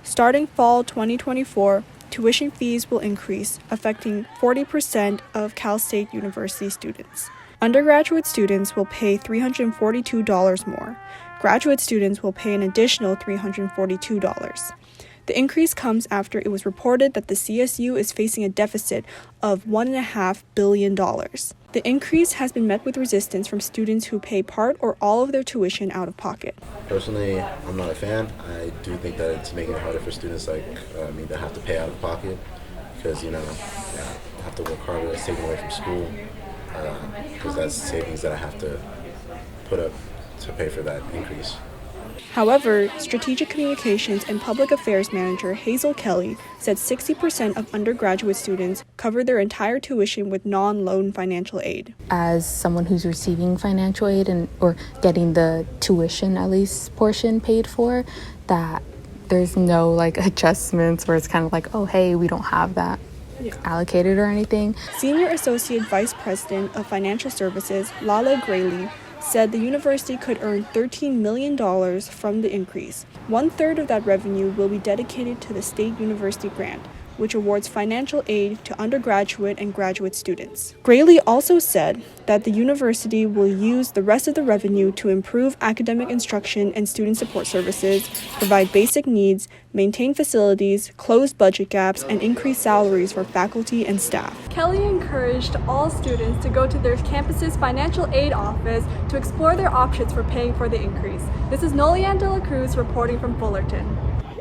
Starting fall 2024, tuition fees will increase, affecting 40% of Cal State University students. Undergraduate students will pay $342 more. Graduate students will pay an additional $342. The increase comes after it was reported that the CSU is facing a deficit of $1.5 billion. The increase has been met with resistance from students who pay part or all of their tuition out of pocket. Personally, I'm not a fan. I do think that it's making it harder for students like me that have to pay out of pocket because, I have to work harder. It's taken away from school because that's savings that I have to put up to pay for that increase. However, Strategic Communications and Public Affairs Manager Hazel Kelly said 60% of undergraduate students cover their entire tuition with non-loan financial aid. As someone who's receiving financial aid or getting the tuition at least portion paid for, that there's no adjustments where it's kind of like, oh, hey, we don't have that allocated or anything. Senior Associate Vice President of Financial Services, Lala Grayley, said the university could earn $13 million from the increase. 1/3 of that revenue will be dedicated to the State University Grant, which awards financial aid to undergraduate and graduate students. Grayley also said that the university will use the rest of the revenue to improve academic instruction and student support services, provide basic needs, maintain facilities, close budget gaps, and increase salaries for faculty and staff. Kelly encouraged all students to go to their campus's financial aid office to explore their options for paying for the increase. This is Nollyanne Delacruz reporting from Fullerton.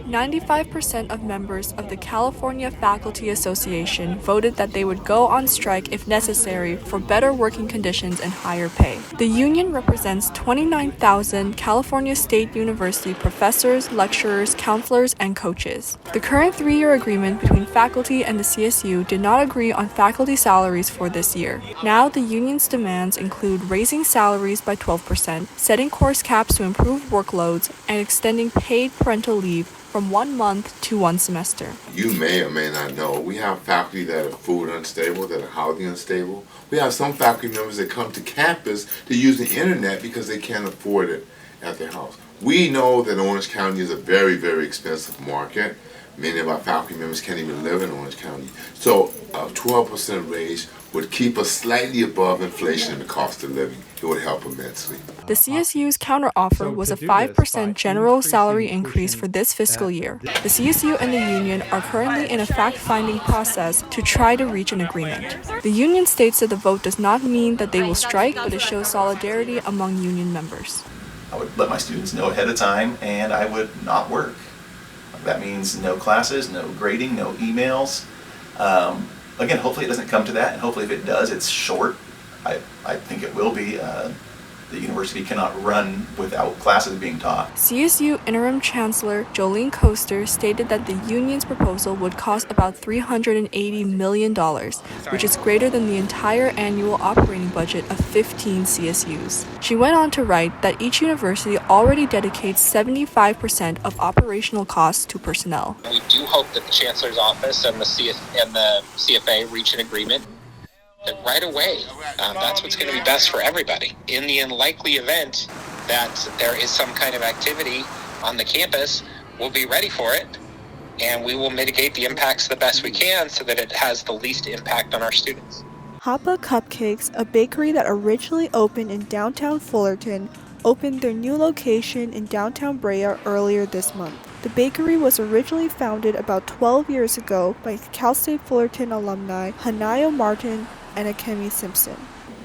95% of members of the California Faculty Association voted that they would go on strike if necessary for better working conditions and higher pay. The union represents 29,000 California State University professors, lecturers, counselors, and coaches. The current 3-year agreement between faculty and the CSU did not agree on faculty salaries for this year. Now, the union's demands include raising salaries by 12%, setting course caps to improve workloads, and extending paid parental leave from 1 month to 1 semester. You may or may not know, we have faculty that are food unstable, that are housing unstable. We have some faculty members that come to campus to use the internet because they can't afford it at their house. We know that Orange County is a very, very expensive market. Many of our faculty members can't even live in Orange County. So a 12% raise would keep us slightly above inflation in the cost of living. It would help immensely. The CSU's counteroffer was a 5% general salary increase for this fiscal year. The CSU and the union are currently in a fact-finding process to try to reach an agreement. The union states that the vote does not mean that they will strike, but it shows solidarity among union members. I would let my students know ahead of time, and I would not work. That means no classes, no grading, no emails. Again, hopefully it doesn't come to that, and hopefully if it does, it's short. I think it will be. The university cannot run without classes being taught. CSU Interim Chancellor Jolene Coaster stated that the union's proposal would cost about $380 million, which is greater than the entire annual operating budget of 15 CSUs. She went on to write that each university already dedicates 75% of operational costs to personnel. We do hope that the Chancellor's Office and the CFA reach an agreement right away. That's what's going to be best for everybody. In the unlikely event that there is some kind of activity on the campus, we'll be ready for it, and we will mitigate the impacts the best we can so that it has the least impact on our students. Hapa Cupcakes, a bakery that originally opened in downtown Fullerton, opened their new location in downtown Brea earlier this month. The bakery was originally founded about 12 years ago by Cal State Fullerton alumni Hanayo Martin and Akemi Simpson.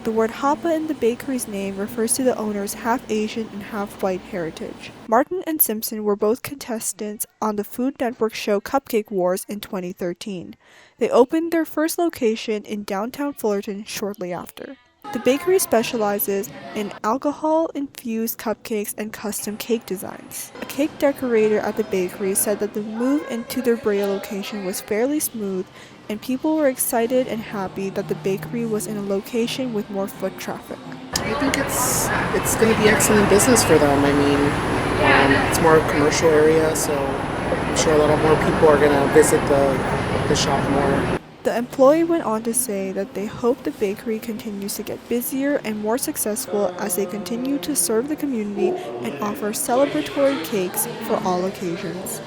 The word Hapa in the bakery's name refers to the owner's half-Asian and half-white heritage. Martin and Simpson were both contestants on the Food Network show Cupcake Wars in 2013. They opened their first location in downtown Fullerton shortly after. The bakery specializes in alcohol-infused cupcakes and custom cake designs. A cake decorator at the bakery said that the move into their Brea location was fairly smooth, and people were excited and happy that the bakery was in a location with more foot traffic. I think it's going to be excellent business for them. I mean, it's more a commercial area, so I'm sure a lot more people are going to visit the shop more. The employee went on to say that they hope the bakery continues to get busier and more successful as they continue to serve the community and offer celebratory cakes for all occasions.